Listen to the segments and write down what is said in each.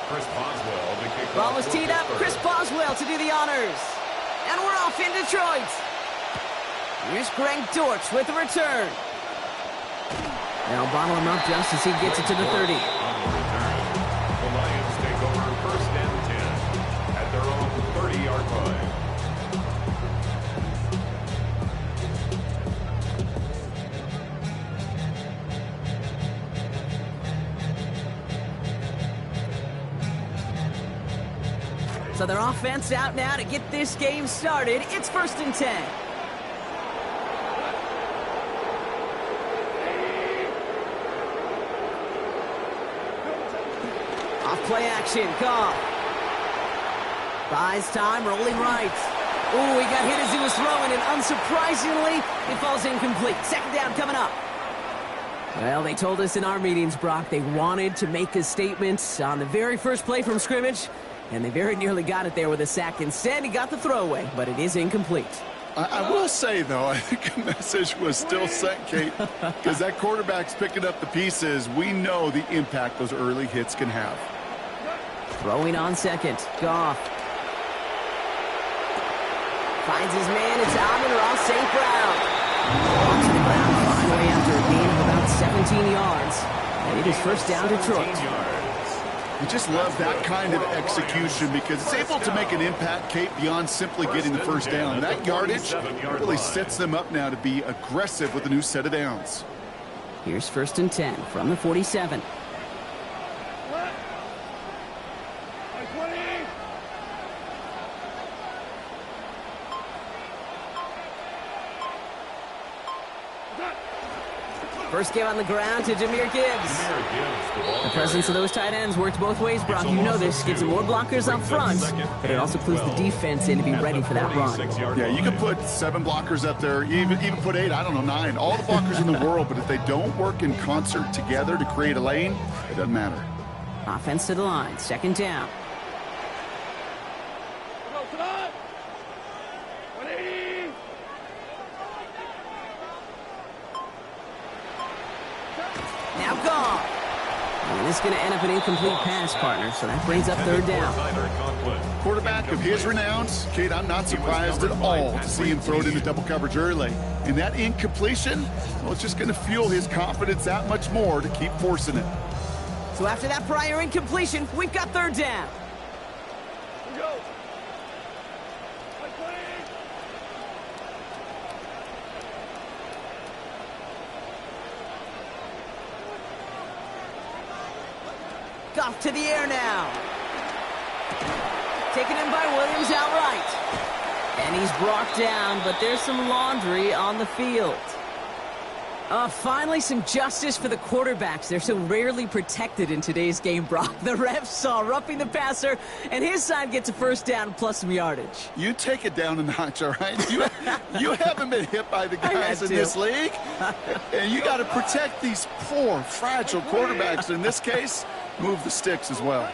Ball was teed up. Chris Boswell to do the honors. And we're off in Detroit. Here's Greg Dortch with the return. They'll bottle him up just as he gets it to the 30. The Lions take over first and 10 at their own 30-yard line. So their offense out now to get this game started. It's first and 10. Off play action, Goff. Buys time, rolling right. Ooh, he got hit as he was throwing, and unsurprisingly, it falls incomplete. Second down coming up. Well, they told us in our meetings, Brock, they wanted to make a statement on the very first play from scrimmage, and they very nearly got it there with a sack. Instead, he got the throwaway, but it is incomplete. I will say, though, I think the message was still sent, Kate, because that quarterback's picking up the pieces. We know the impact those early hits can have. Throwing on second, Goff. Finds his man, it's Amon-Ra St. Brown. Ball to the ground finally after a gain of about 17 yards. And it is first down Detroit. We just love that kind of execution because it's able to make an impact, Kate, beyond simply getting the first down. That yardage really sets them up now to be aggressive with a new set of downs. Here's first and 10 from the 47. First game on the ground to Jahmyr Gibbs. The presence of those tight ends works both ways, Brock. You know this. Gives them more blockers up front, but it also clues the defense in to be ready for that run. Yeah, you can put 7 blockers up there, even put 8, I don't know, 9. All the blockers in the world, but if they don't work in concert together to create a lane, it doesn't matter. Offense to the line. Second down. Now gone. And it's going to end up an incomplete pass, partner, so that brings up third down. Quarterback of his renowns, Kate, I'm not surprised at all to see him throw it into double coverage early. And that incompletion, well, it's just going to fuel his confidence that much more to keep forcing it. So after that prior incompletion, we've got third down. Goff to the air now. Taken in by Williams outright. And he's brought down, but there's some laundry on the field. Finally, some justice for the quarterbacks. They're so rarely protected in today's game, Brock. The refs saw roughing the passer, and his side gets a first down plus some yardage. You take it down a notch, all right? You haven't been hit by the guys in this league. And you got to protect these poor, fragile quarterbacks. In this case, move the sticks as well.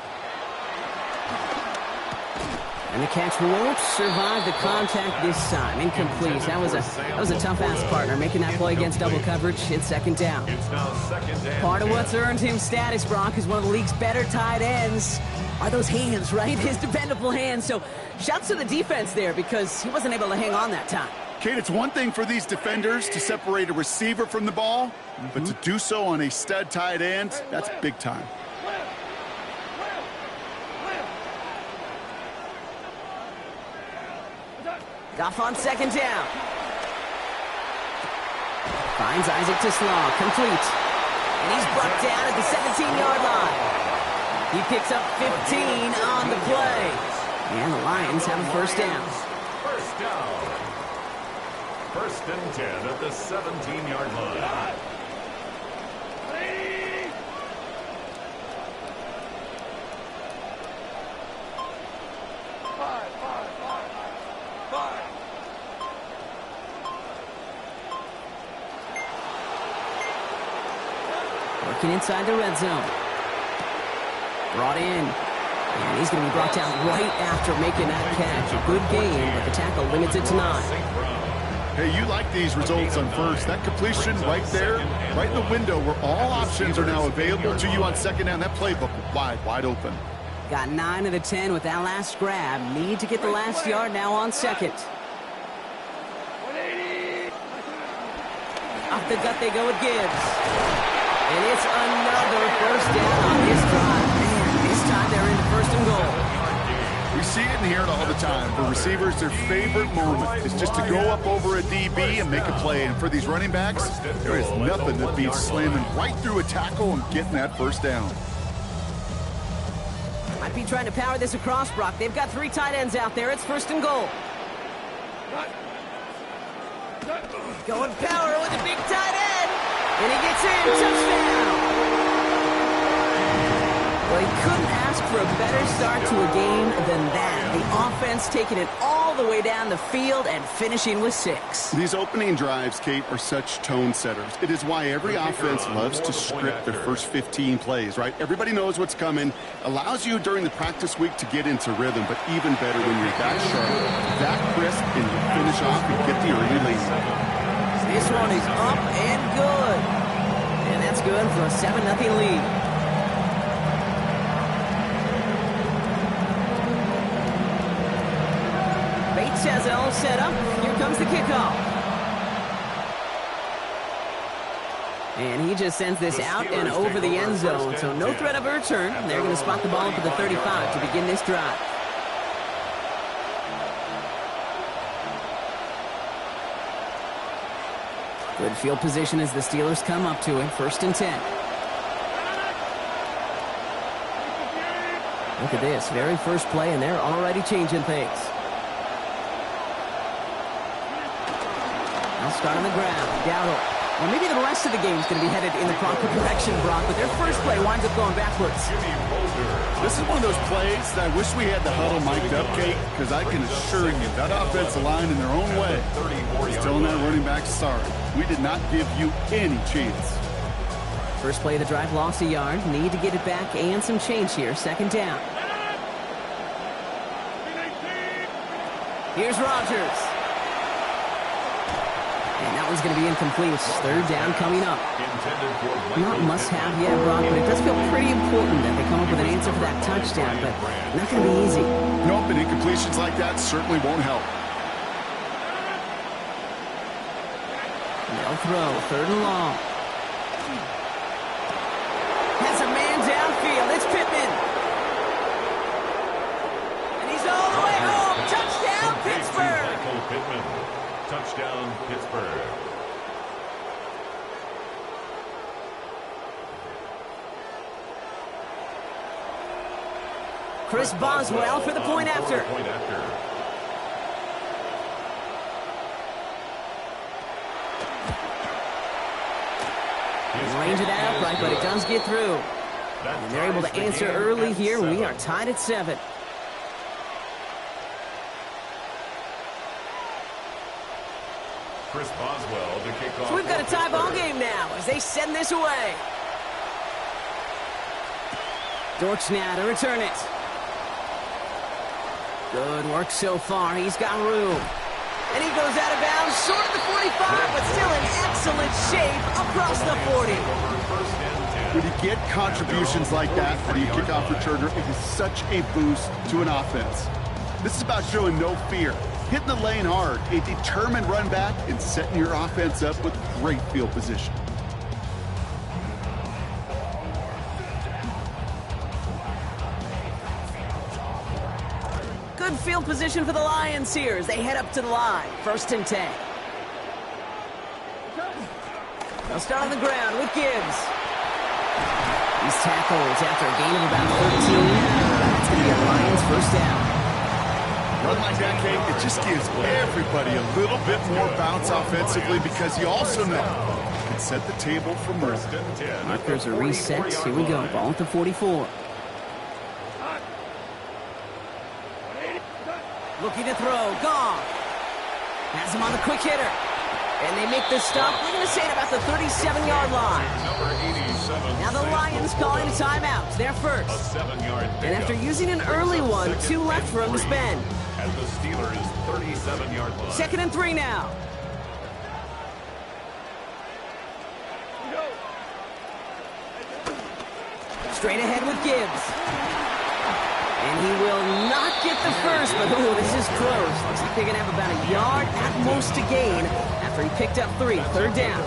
And the catch won't survive the contact this time. Incomplete. That was a tough-ass partner, making that play against double coverage. It's second down. Part of what's earned him status, Brock, is one of the league's better tight ends. Are those hands, right? His dependable hands. So shouts to the defense there because he wasn't able to hang on that time. Kate, it's one thing for these defenders to separate a receiver from the ball, but to do so on a stud tight end, that's big time. Goff on second down. Finds Isaac to Slaw. Complete. And he's brought down at the 17-yard line. He picks up 15 on the play. And the Lions have a first down. First down. First and 10 at the 17-yard line. Working inside the red zone. Brought in. And he's going to be brought down right after making that catch. A good game, but the tackle limits it to 9. Hey, you like these results on first. That completion right there, right in the window where all options are now available to you on second down. That playbook wide open. Got 9 of the 10 with that last grab. Need to get the last yard now on second. Off the gut they go with Gibbs. And it's another first down on this drive. Man, this time they're into first and goal. We see it and hear it all the time. For receivers, their favorite moment is just to go up over a DB and make a play. And for these running backs, there is nothing that beats slamming right through a tackle and getting that first down. Might be trying to power this across, Brock. They've got 3 tight ends out there. It's first and goal. Going power with a big tight end. And he gets in. Touchdown. Well, he couldn't ask for a better start to a game than that. The offense taking it all the way down the field and finishing with 6. These opening drives, Kate, are such tone setters. It is why every offense loves to script their first 15 plays, right? Everybody knows what's coming. Allows you during the practice week to get into rhythm, but even better when you're that sharp, that crisp, and you finish off and get the early lead. This one is up and good. And that's good for a 7-0 lead. Bates has it all set up. Here comes the kickoff. And he just sends this out and over the end zone, so no threat of a return. They're going to spot the ball up at the 35 to begin this drive. Good field position as the Steelers come up to it. First and 10. Look at this. Very first play, and they're already changing things. They'll start on the ground. Dowdle. Well, maybe the rest of the game is going to be headed in the proper direction, Brock, but their first play winds up going backwards. This is one of those plays that I wish we had the huddle mic'd up, Kate, because I can assure you that offensive line in their own way is telling that running back, sorry, we did not give you any chance. First play of the drive, lost a yard. Need to get it back and some change here. Second down. Here's Rodgers. And that one's going to be incomplete. Third down coming up. Not must-have yet, Brock, but it does feel pretty important that they come up with an answer for that touchdown, but not going to be easy. Nope, and incompletions like that certainly won't help. They'll throw. Third and long. Has a man downfield. It's Pittman. And he's all the way home. Touchdown, Pittsburgh. Touchdown, Pittsburgh. Chris Boswell for the point after. Range it out upright, but it does get through. And they're able to answer early here. We are tied at 7. Chris Boswell to kick off. So we've got a tie ball game now as they send this away. Dortch now to return it. Good work so far. He's got room. And he goes out of bounds, short of the 45, but still in excellent shape across the 40. When you get contributions like that for your kickoff returner, it is such a boost to an offense. This is about showing no fear, hitting the lane hard, a determined run back, and setting your offense up with great field position. Good field position for the Lions here as they head up to the line. First and 10. They'll start on the ground with Gibbs. These tackles after a gain of about 13. That's going to be a Lions first down. Run like that, Kate, it just gives everybody a little bit more bounce offensively because you also know you can set the table for more. Markers are reset. Here we go. Ball at the 44. Looking to throw. Gone. Has him on the quick hitter. And they make the stop. We're going to say at about the 37-yard line. Now the Lions calling a timeout. They're first. And after using an early one, 2 left for him to spend. At the Steelers' 37-yard line. Second and 3 now. Straight ahead with Gibbs. And he will not get the first, but ooh, this is close. Looks like they're going to have about a yard at most to gain after he picked up 3. Third down.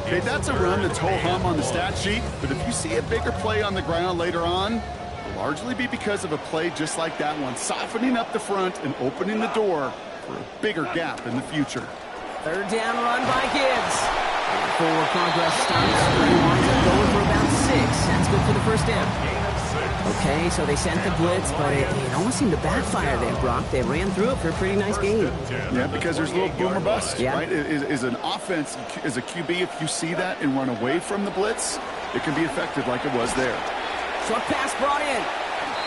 Okay, that's a run that's ho-hum on the stat sheet, but if you see a bigger play on the ground later on, it'll largely be because of a play just like that one, softening up the front and opening the door for a bigger gap in the future. Third down run by Gibbs. And forward progress stops. He winds up going for about 6. That's good for the first down. Okay, so they sent the blitz, but it almost seemed to backfire there, Brock. They ran through it for a pretty nice gain. Yeah, because there's a little boom or bust, right? Is an offense, as a QB, if you see that and run away from the blitz, it can be effective like it was there. Short pass brought in.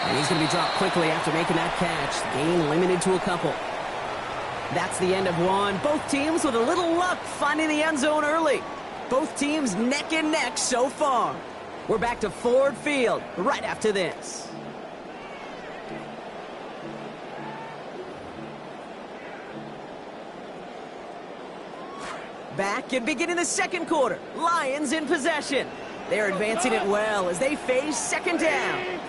And he's going to be dropped quickly after making that catch. Gain limited to a couple. That's the end of one. Both teams with a little luck finding the end zone early. Both teams neck and neck so far. We're back to Ford Field right after this. Back and beginning the second quarter. Lions in possession. They're advancing it well as they face second down.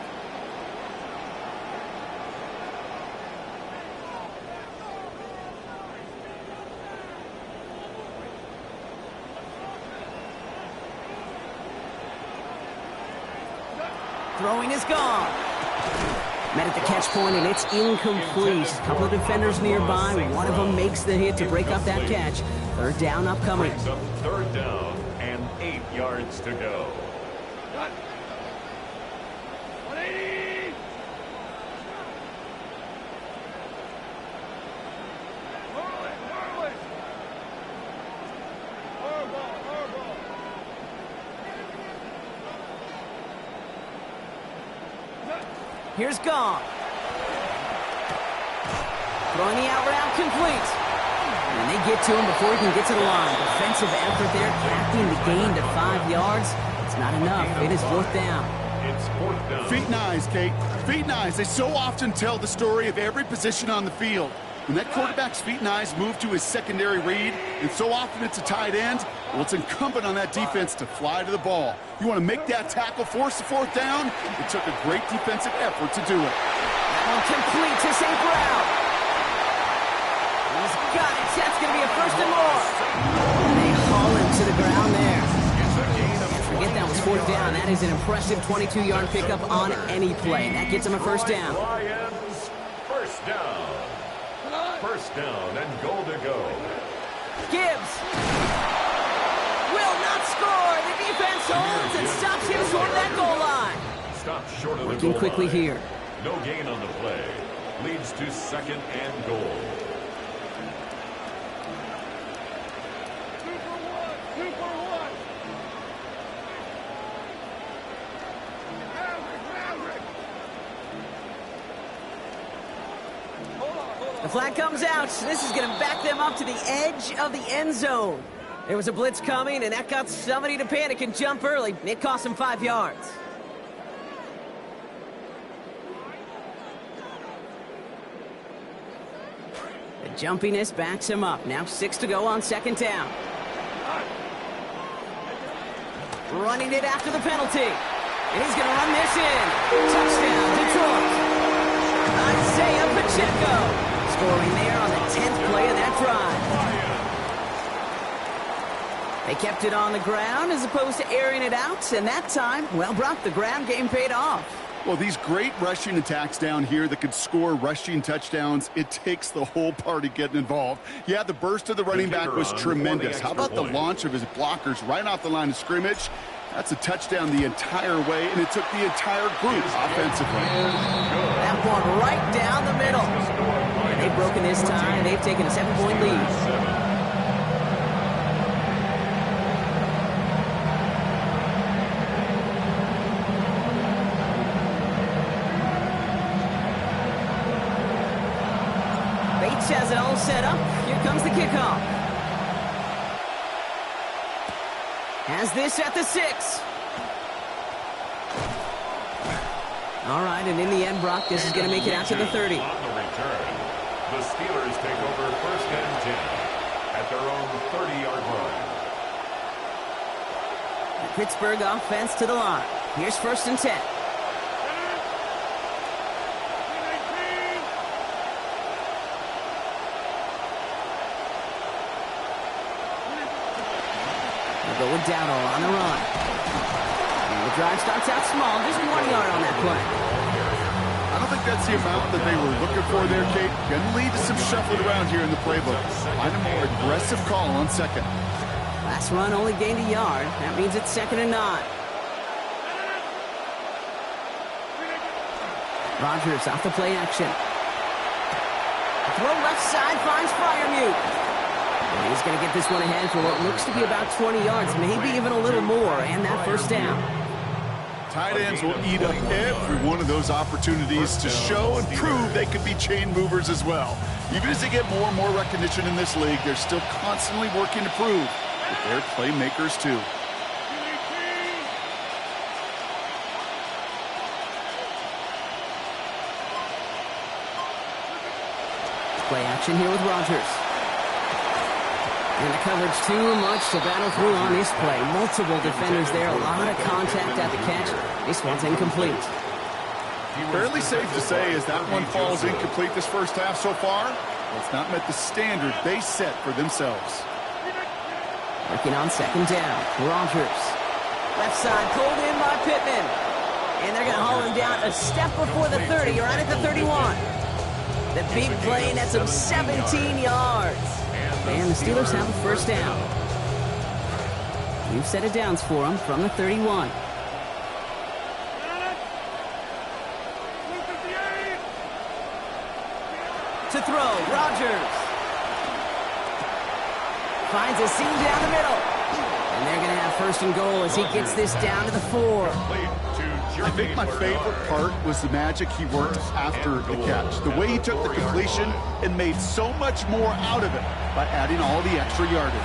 Throwing is gone. Met at the catch point, and it's incomplete. A couple of defenders nearby. One of them makes the hit to break up that catch. Third down upcoming. Third down and 8 yards to go. Here's Gong. Throwing the out route complete. And they get to him before he can get to the line. Defensive effort there, capping the gain to 5 yards. It's not enough. It is fourth down. It's fourth down. Feet and eyes, Kate. Feet and eyes. They so often tell the story of every position on the field. When that quarterback's feet and eyes move to his secondary read, and so often it's a tight end, well, it's incumbent on that defense to fly to the ball. You want to make that tackle, force the fourth down? It took a great defensive effort to do it. That one complete to St. Brown. He's got it. That's going to be a first and more. And they haul him to the ground there. And forget that was fourth down. That is an impressive 22-yard pickup on any play. That gets him a first down. Lions, first down. First down and goal to go. Gibbs will not score. The defense holds and stops him short of that goal line. Stop short of the Working goal quickly line. here. No gain on the play. Leads to second and goal. 2 for 1. 2 for 1. Maverick. The flag comes out. This is going to back them up to the edge of the end zone. There was a blitz coming, and that got somebody to panic and jump early. It cost them 5 yards. The jumpiness backs him up. Now 6 to go on second down. Running it after the penalty. And he's going to run this in. Touchdown, Detroit. Isaiah Pacheco scoring there on the 10th play of that drive. They kept it on the ground as opposed to airing it out, and that time, well, Brock, the ground game paid off. Well, these great rushing attacks down here that could score rushing touchdowns, it takes the whole party getting involved. Yeah, the burst of the running back was tremendous. How about the launch of his blockers right off the line of scrimmage? That's a touchdown the entire way, and it took the entire group offensively. That one right down the middle. And they've broken this tie, and they've taken a 7-point lead. Has it all set up. Here comes the kickoff. Has this at the 6. All right, and in the end, Brock, this is going to make it out to the 30. On the return, the Steelers take over first and 10 at their own 30-yard line. The Pittsburgh offense to the line. Here's first and 10. Going down on the run. And the drive starts out small, just 1 yard on that play. I don't think that's the amount that they were looking for there, Kate. Going to lead to some shuffling around here in the playbook. Find a more aggressive call on second. Last run only gained a yard. That means it's 2nd and 9. Rodgers off the play action. Throw left side finds Freiermuth. And he's going to get this one ahead for what looks to be about 20 yards, maybe even a little more, and that first down. Tight ends will eat up every one of those opportunities to show and prove they could be chain movers as well. Even as they get more and more recognition in this league, they're still constantly working to prove that they're playmakers too. Play action here with Rodgers. And the coverage too much to battle through on this play. Multiple defenders there, a lot of contact at the catch. This one's incomplete. Fairly safe to say as that one falls incomplete this first half so far, it's not met the standard they set for themselves. Working on 2nd down. Rodgers. Left side pulled in by Pittman. And they're going to haul him down a step before the 30, right at the 31. The big play nets him 17 yards. And the Steelers have a first down. New set of downs for them from the 31. To throw, Rodgers. Finds a seam down the middle. And they're going to have 1st and goal as he gets this down to the 4. I think my favorite part was the magic he worked after the catch. The way he took the completion and made so much more out of it by adding all the extra yardage.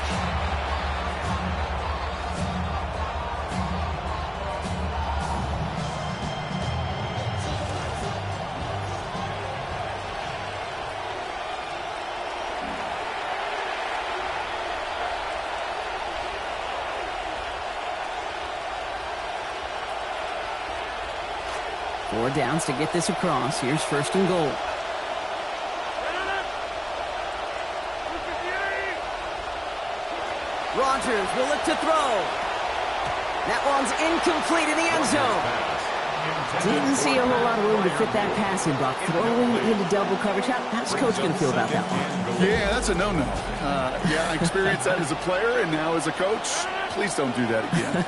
Four downs to get this across. Here's 1st and goal. Rodgers will look to throw. That one's incomplete in the end zone. Didn't see a whole lot of room to fit that pass in, Buck. Throwing into double coverage. How's Coach going to feel about that one? Yeah, that's a no-no. Yeah, I experienced that as a player and now as a coach. Please don't do that again.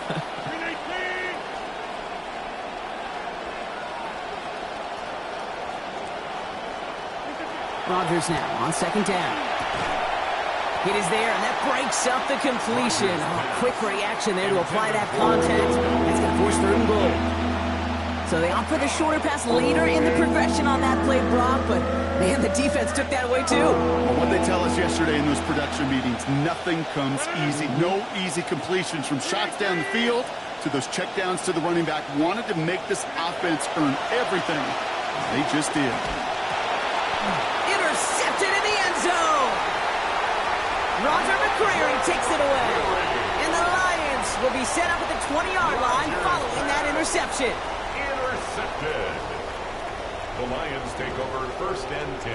Rodgers now on 2nd down. It is there, and that breaks up the completion. Oh, quick reaction there to apply that contact. That's going to force 3rd and goal. So they offer the shorter pass later in the progression on that play, Brock, but, man, the defense took that away, too. Well, what they tell us yesterday in those production meetings, nothing comes easy. No easy completions from shots down the field to those checkdowns to the running back. Wanted to make this offense earn everything. They just did. Intercepted in the end zone. Roger McCreary takes it away. And the Lions will be set up at the 20-yard line following that interception. Intercepted. The Lions take over 1st and 10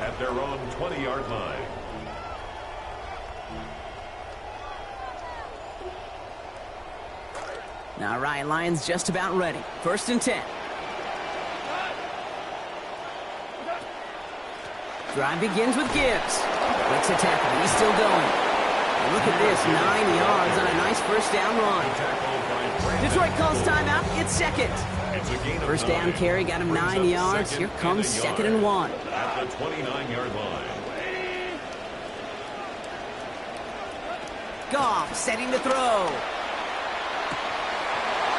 at their own 20-yard line. All right, Lions just about ready. 1st and 10. Drive begins with Gibbs. Breaks a tackle. He's still going. And look at this, 9 yards on a nice first down run. Detroit calls timeout. It's 2nd. First down carry got him 9 yards. Here comes 2nd and 1. At the 29-yard line. Goff setting the throw.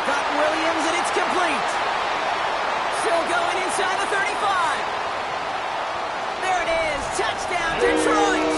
Got Williams, and it's complete. Still going inside the 35. There it is. Touchdown, Detroit.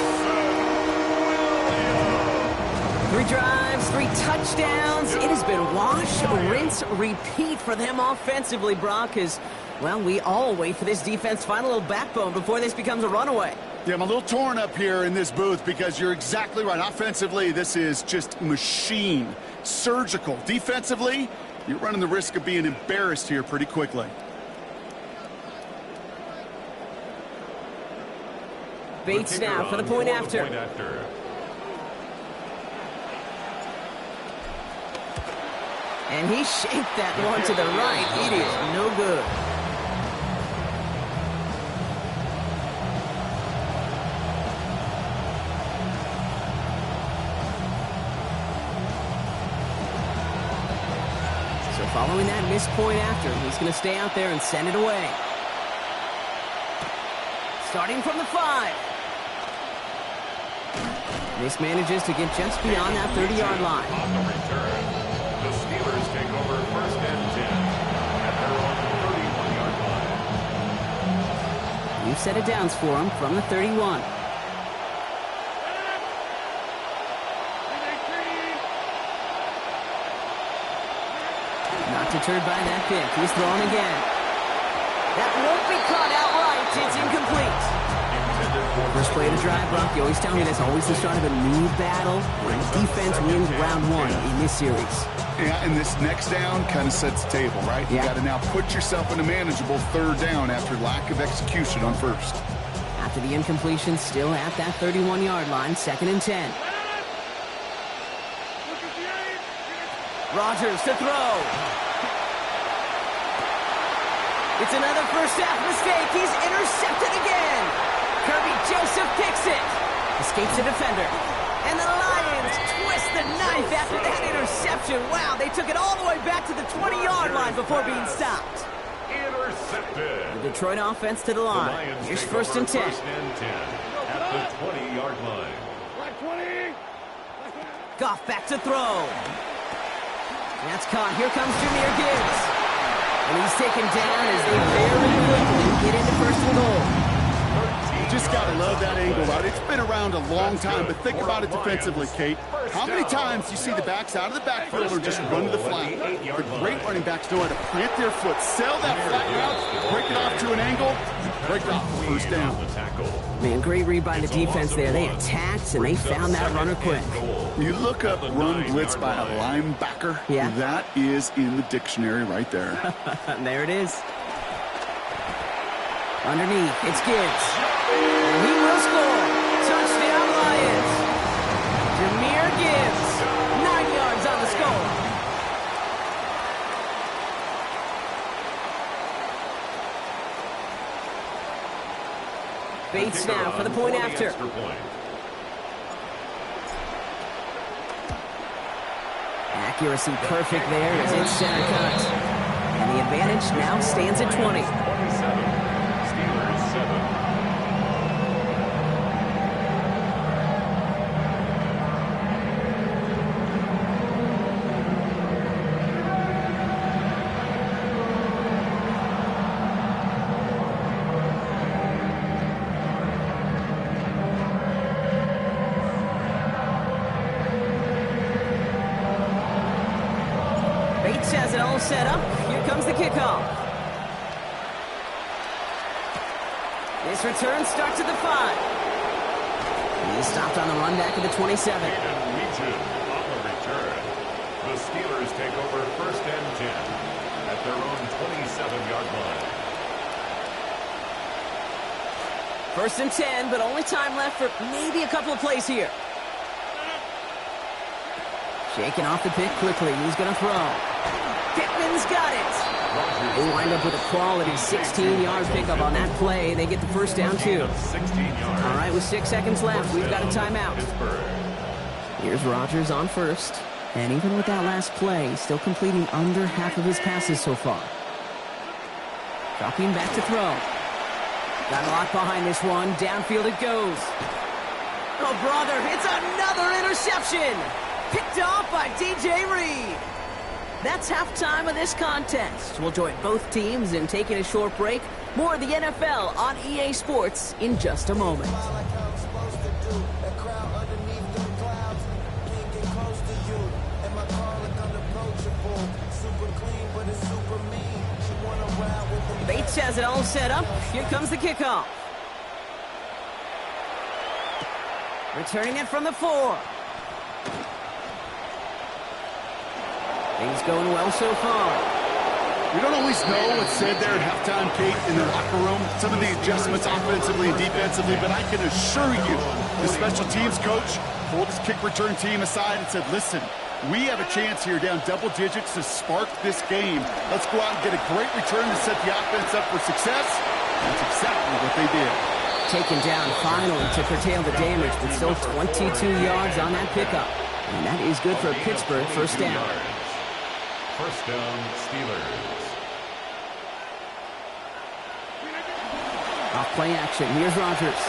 3 drives, 3 touchdowns. It has been wash, rinse, repeat for them offensively, Brock, as, well, we all wait for this defense to find a little backbone before this becomes a runaway. Yeah, I'm a little torn up here in this booth because you're exactly right. Offensively, this is just machine. Surgical. Defensively, you're running the risk of being embarrassed here pretty quickly. Bates now for the point after. And he shaped that one to the right. It is no good. So following that missed point after, he's going to stay out there and send it away. Starting from the 5. This manages to get just beyond that 30-yard line. On the return, the Steelers take over first and 10 at their own 31-yard line. New set of downs for him from the 31. Not deterred by that pick. He's throwing again. That won't be caught outright. It's incomplete. First play of the drive, Brock. You always tell me that's always the start of a new battle. And defense wins round 1 in this series. Yeah, and this next down kind of sets the table, right? You got to now put yourself in a manageable third down after lack of execution on first. After the incompletion, still at that 31-yard line, 2nd and 10. Rodgers to throw. It's another first half mistake. He's intercepted again. Kirby Joseph picks it. Escapes the defender. And the Lions twist the knife after that interception. Wow, they took it all the way back to the 20-yard line before being stopped. Intercepted. The Detroit offense to the line. Here's first and 10. First and 10 at the 20-yard line. Goff back to throw. That's caught. Here comes Jahmyr Gibbs. And he's taken down as they very quickly get into first and goal. You just got to love that angle, right? It's been around a long time, but think about it defensively, Kate. How many times you see the backs out of the backfield or just run to the flat? The great running backs know how to plant their foot, sell that flat route, break it off to an angle, break it off for first down. Man, great read by the defense there. They attacked, and they found that runner quick. You look up run blitz by a linebacker, that is in the dictionary right there. And there it is. Underneath, it's Gibbs. And he will score. Touchdown, Lions. Jahmyr Gibbs, 9 yards on the score. Bates now for the point after. Accuracy perfect there as it's center cut. And the advantage now stands at 20. Steelers 7. Bates has it all set up. Here comes the kickoff. This return starts at the 5. He's stopped on the run back at the 27. On the return, the Steelers take over first and 10 at their own 27-yard line. First and 10, but only time left for maybe a couple of plays here. Shaking off the pick quickly. Who's going to throw? Pittman's got it. They wind up with a quality 16-yard pickup on that play. They get the first down, too. All right, with 6 seconds left, we've got a timeout. Here's Rodgers on first. And even with that last play, still completing under half of his passes so far. Dropping back to throw. Got a lot behind this one. Downfield it goes. Oh, brother, it's another interception. Picked off by DJ Reed. That's halftime of this contest. We'll join both teams in taking a short break. More of the NFL on EA Sports in just a moment. Bates has it all set up. Here comes the kickoff. Returning it from the 4. Things going well so far. We don't always know what's said there at halftime, Kate, in the locker room. Some of the adjustments offensively and defensively, but I can assure you the special teams coach pulled his kick return team aside and said, listen, We have a chance here down double digits to spark this game. Let's go out and get a great return to set the offense up for success. That's exactly what they did. Taken down finally to curtail the damage, but still 22 yards on that pickup. And that is good for Pittsburgh. First down. First down, Steelers. Off play action. Here's Rodgers.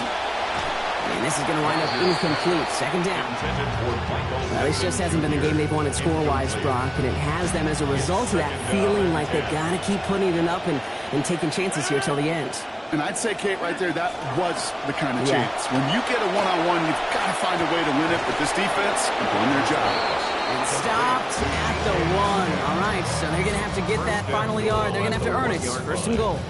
And this is going to wind up incomplete. Second down. Well, this just hasn't been the game they've wanted score-wise, Brock, and it has them as a result of that feeling like they've got to keep putting it up and taking chances here till the end. And I'd say, Kate, right there, that was the kind of chance. When you get a one-on-one, you've got to find a way to win it. But this defense is doing their job. And stopped at the 1. All right, so they're going to have to get that final yard. They're going to have to earn it. First and goal.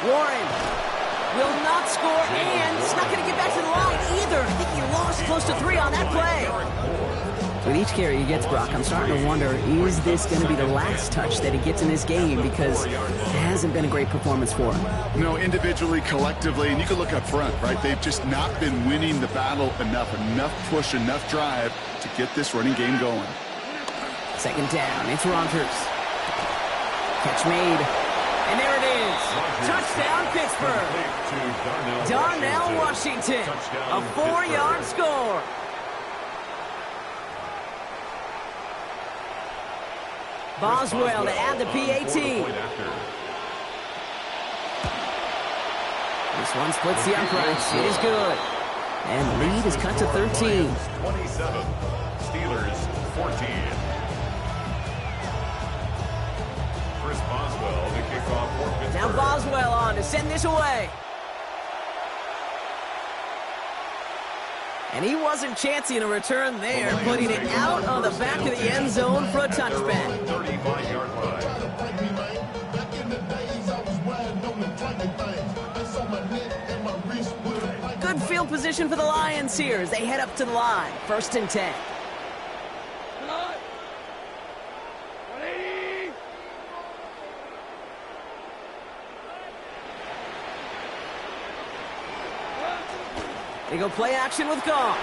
Warren will not score, and he's not going to get back to the line either. I think he lost close to 3 on that play. With each carry he gets, Brock, I'm starting to wonder, is this going to be the last touch that he gets in this game? Because it hasn't been a great performance for him. No, individually, collectively, and you can look up front, right? They've just not been winning the battle enough push, enough drive to get this running game going. Second down, it's Rodgers. Catch made. And there it is. Touchdown, Pittsburgh. Darnell Washington. A 4-yard score. Boswell to add the PAT. This one splits the uprights. It is good. And the lead is cut to 13. 27. Steelers 14. Chris Boswell to kick off for Pittsburgh. Now Boswell on to send this away. And he wasn't chancing a return there, putting it out on the back of the end zone for a touchback. 35-yard line. Good field position for the Lions here as they head up to the line. First and 10. They go play action with Goff.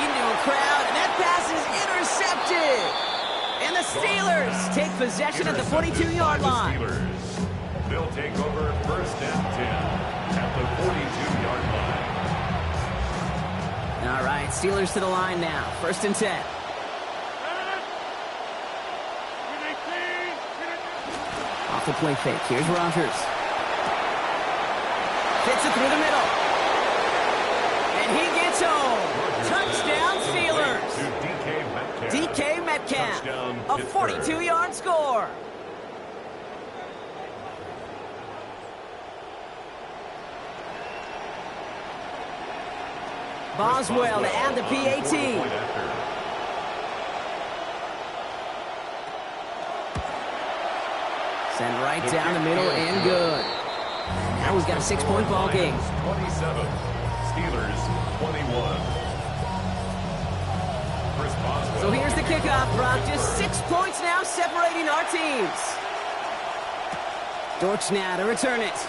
Into a crowd, and that pass is intercepted. And the Steelers take possession at the 42-yard line. They'll take over first and 10 at the 42-yard line. All right, Steelers to the line now. First and 10. Off the play fake. Here's Rodgers. Fits it through the middle. And he gets home. Touchdown, Steelers. DK Metcalf. A 42-yard score. Boswell to add the PAT. Send right down the middle and good. Now we've got a 6-point ball game. 27. Steelers 21. Chris Boswell. So here's the kickoff, Brock. Just 6 points now separating our teams. Dortch now to return it.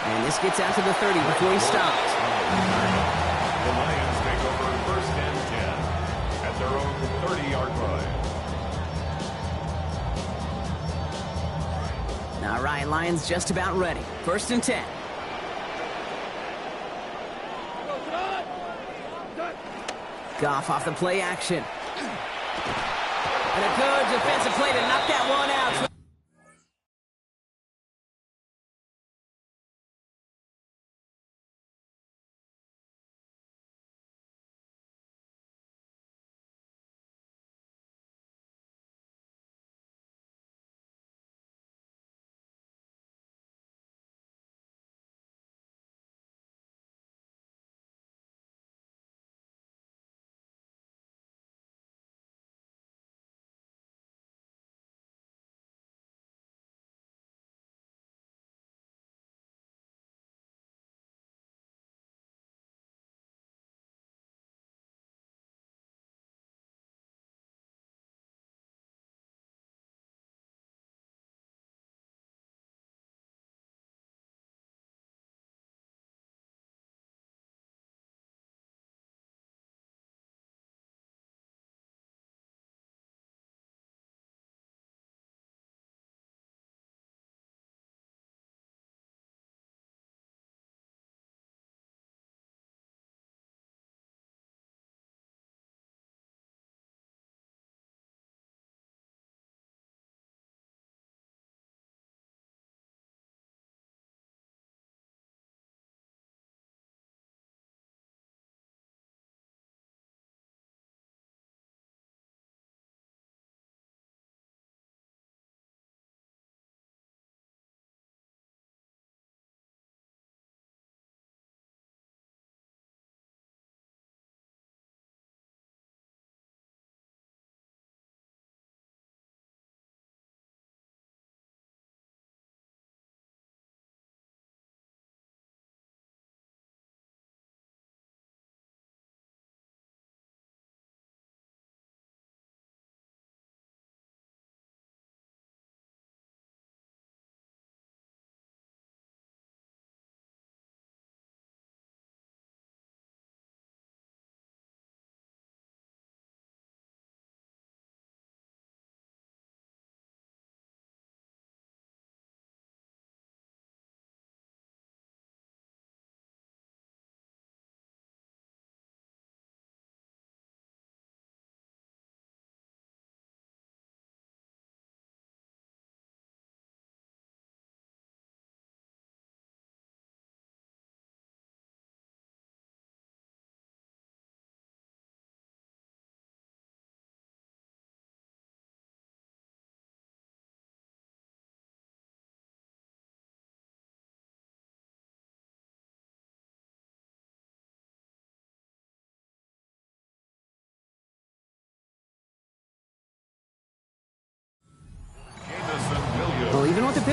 And this gets out to the 30 before he stopped. The Lions take over first and 10 at their own 30-yard line. All right, Lions just about ready. First and 10. Goff off the play action. And a good defensive play to knock that one out.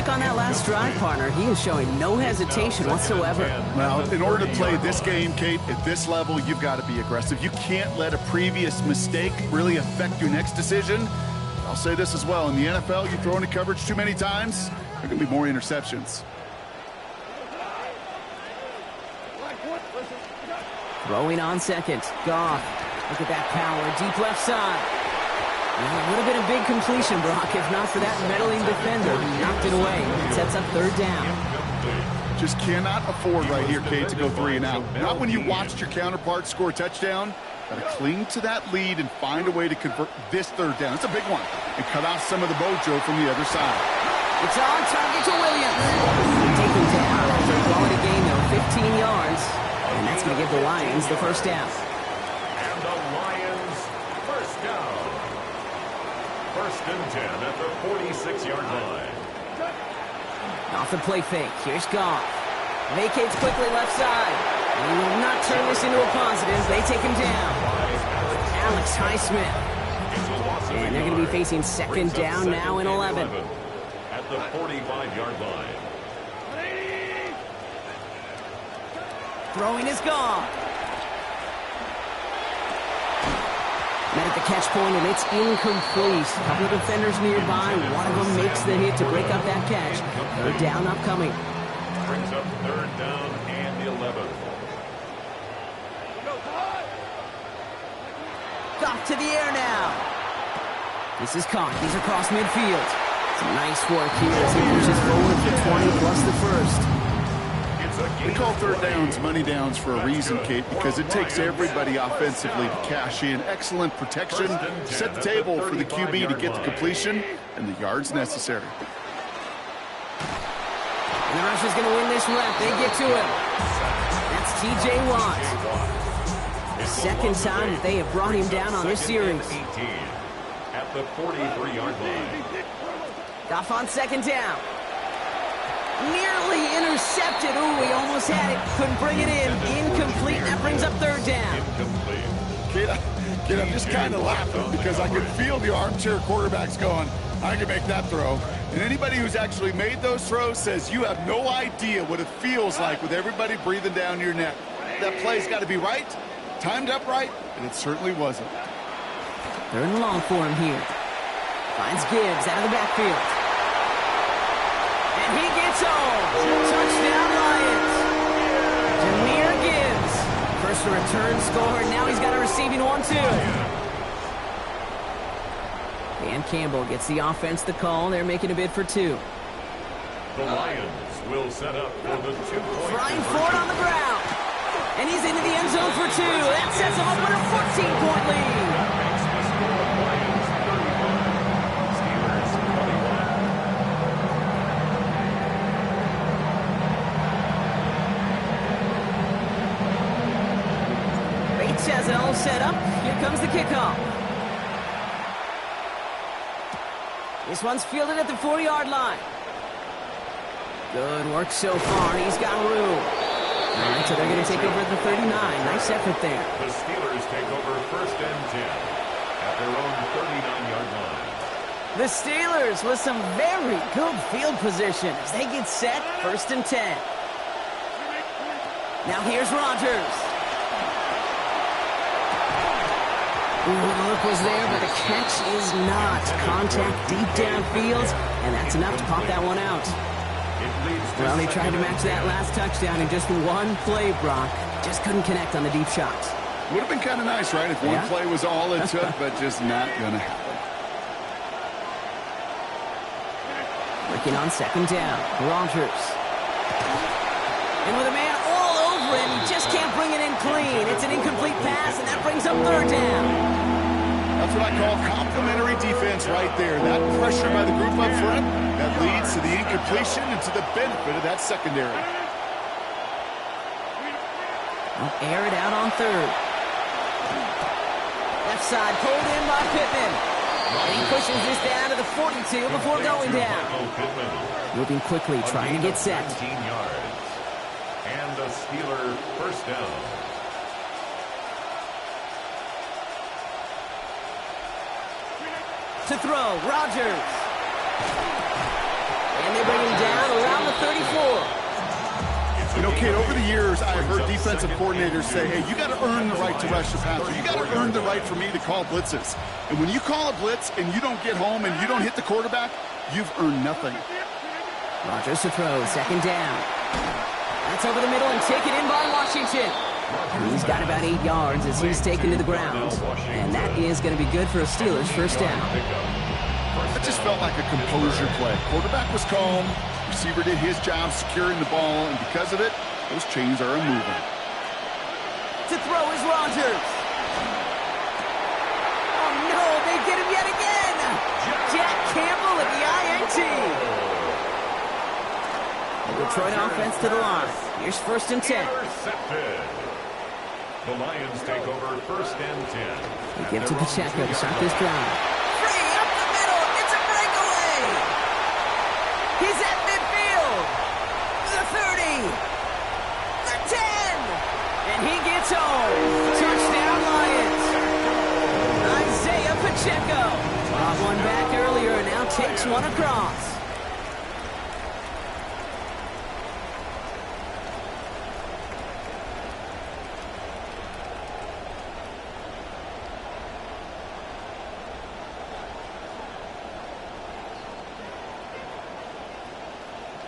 back on that last drive, partner. He is showing no hesitation whatsoever. Well, in order to play this game, Kate, at this level, you've got to be aggressive. You can't let a previous mistake really affect your next decision. I'll say this as well. In the NFL, you throw into coverage too many times, there are going to be more interceptions. Throwing on second. Goff. Look at that power. Deep left side. Well, it would have been a big completion, Brock, if not for that meddling defender who knocked it away. It sets up third down. Just cannot afford right here, Kate, to go 3 and out. Not when you watched your counterpart score a touchdown. Got to cling to that lead and find a way to convert this third down. It's a big one. And cut off some of the mojo from the other side. It's on target to Williams. Take him down after a quality gain, though, 15 yards. And that's going to give the Lions the first down. And the Lions first down. First and 10 at the 46-yard line. Off the play fake. Here's Goff. Vacates quickly left side. He will not turn this into a positive. They take him down. Alex Highsmith. And they're going to be facing second down now in 11. At the 45-yard line. Throwing is gone. Met at the catch point, and it's incomplete. A couple of defenders nearby. One of them makes the hit to break up that catch. Third down upcoming. Brings up third down and 11. Goff to the air now. This is caught. He's across midfield. Some nice work here as he pushes forward for 20 plus the first. We call third downs money downs for a reason, Kate, because it takes everybody offensively to cash in. Excellent protection, set the table for the QB to get the completion and the yards necessary. And the rusher's going to win this rep. They get to him. That's T.J. Watt. The second time that they have brought him down on this series. At the 43-yard line. Goff on second down. Nearly intercepted. Ooh, he almost had it. Couldn't bring it in. Incomplete. That brings up third down. Kid, I'm just kind of laughing because I can feel the armchair quarterbacks going, I can make that throw. And anybody who's actually made those throws says you have no idea what it feels like with everybody breathing down your neck. That play's got to be right, timed up right, and it certainly wasn't. Third and long for him here. Finds Gibbs out of the backfield. And he gets home. Touchdown Lions. Jahmyr Gibbs. First return score. Now he's got a receiving one, too. Dan Campbell gets the offense the call. They're making a bid for 2. The Lions will set up for the 2-point. Brian Ford on the ground. And he's into the end zone for 2. That sets him up with a 14-point lead. Has it all set up. Here comes the kickoff. This one's fielded at the 4-yard line. Good work so far. He's got room. All right, so they're going to take over at the 39. Nice effort there. The Steelers take over first and 10 at their own 39-yard line. The Steelers with some very good field position as they get set. First and 10. Now here's Rodgers. Ooh, the look was there, but the catch is not. Contact deep downfield, and that's enough to pop that one out. Well, they tried to match that last touchdown in just one play, Brock. Just couldn't connect on the deep shots. Would have been kind of nice, right, if one play was all it took, but just not going to happen. Working on second down, Rodgers. And with a man all over him, he just can't bring it in clean. It's an incomplete pass, and that brings up third down. That's what I call complimentary defense right there. That pressure by the group up front, that leads to the incompletion and to the benefit of that secondary. I'll air it out on third. Left side pulled in by Pittman. And he pushes this down to the 42 before going down. Moving quickly, trying to get set. 19 yards. And the Steeler first down. To throw, Rodgers. And they bring him 34. You know, Kate, over the years, I've heard defensive coordinators say, hey, you got to earn the right to rush the passer. You got to earn the right for me to call blitzes. And when you call a blitz and you don't get home and you don't hit the quarterback, you've earned nothing. Rodgers to throw, second down. That's over the middle and taken in by Washington. And he's got about 8 yards as he's taken to the ground. And that is going to be good for a Steelers first down. It just felt like a composure play. Quarterback was calm. Receiver did his job securing the ball, and because of it, those chains are moving. To throw is Rodgers. Oh, no, they get him yet again. Jack Campbell at the INT. The Detroit offense to the line. Here's first and 10. Intercepted. The Lions take over first and 10. They give to Pacheco to start this drive. Free up the middle. It's a breakaway. He's at midfield. The 30. The 10. And he gets home. Touchdown, Lions. Isaiah Pacheco. Brought one back earlier and now takes one across.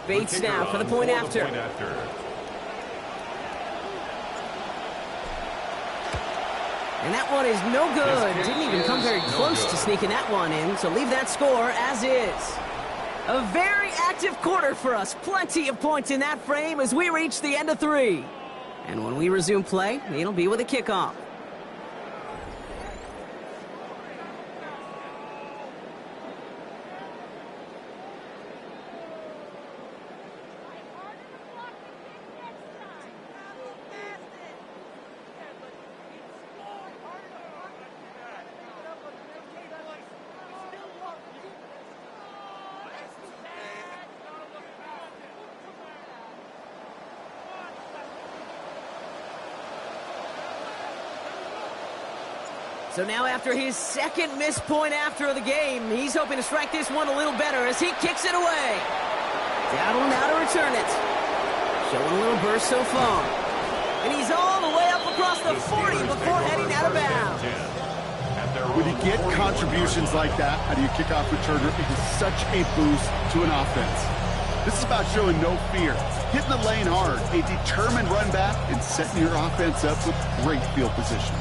Bates now for the point after. And that one is no good. Didn't even come very close to sneaking that one in, so leave that score as is. A very active quarter for us. Plenty of points in that frame as we reach the end of 3. And when we resume play, it'll be with a kickoff. So now after his second missed point after of the game, he's hoping to strike this one a little better as he kicks it away. Dowdle now to return it. Showing a little burst so far. And he's all the way up across the 40 before heading out of bounds. When you get contributions like that out of your kickoff returner, it is such a boost to an offense. This is about showing no fear, hitting the lane hard, a determined run back, and setting your offense up with great field position.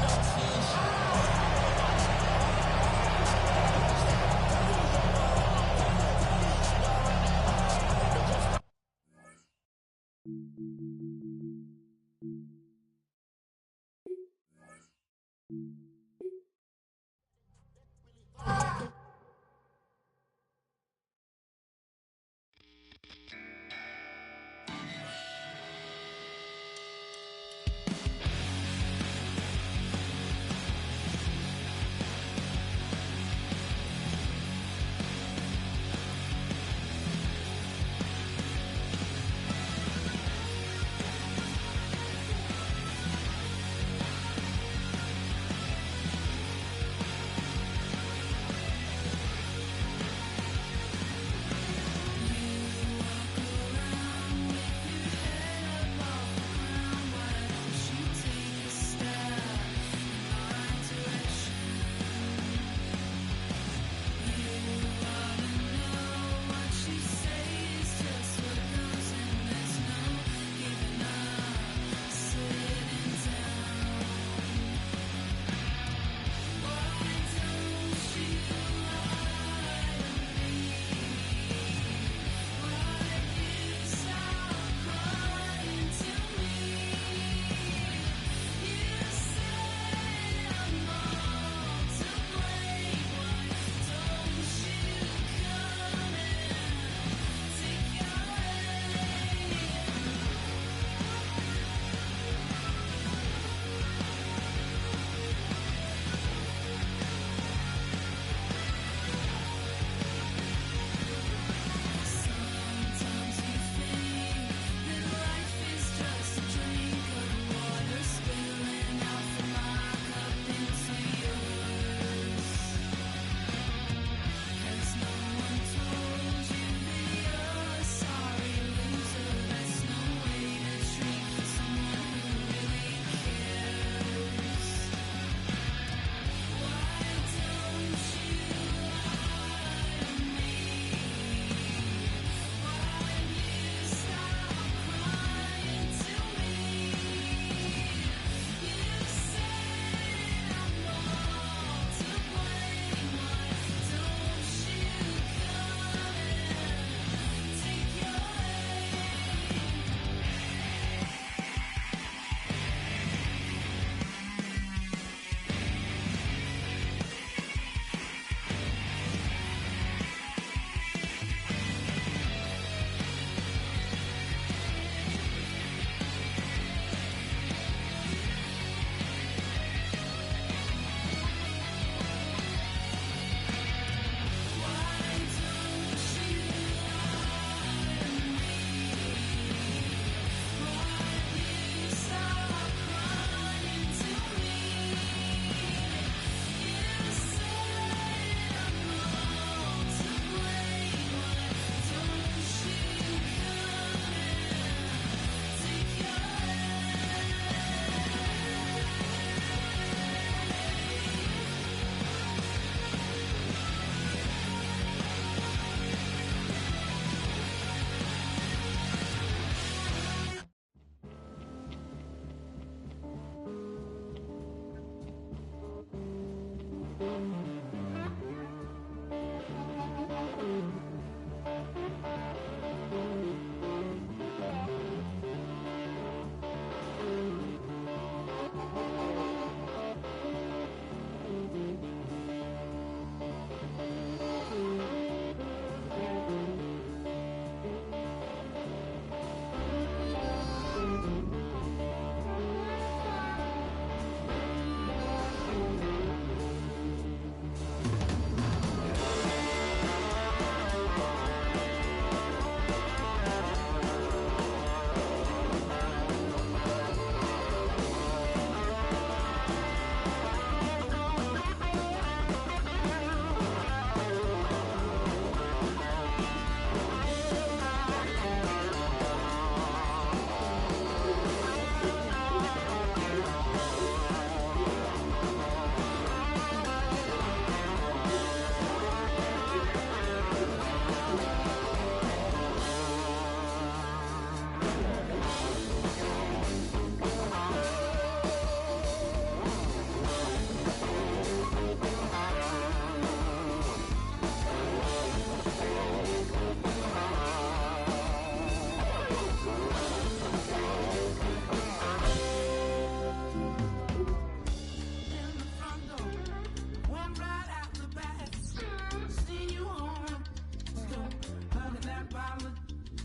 that bottle.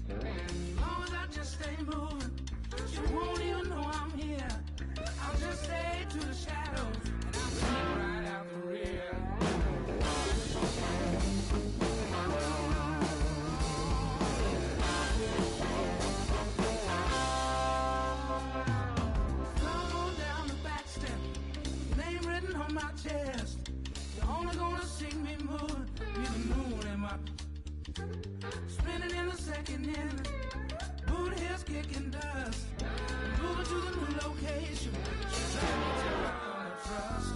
As long as I just stay moving, she won't even know I'm here. I'll just stay to the shadows, and I'll come right out the rear. Come down the back step, name written on my chest. You're only gonna see me moving, be the moon in my spinning in the second inning. Boot heels kicking dust. Moving to the new location. She's trying to trust.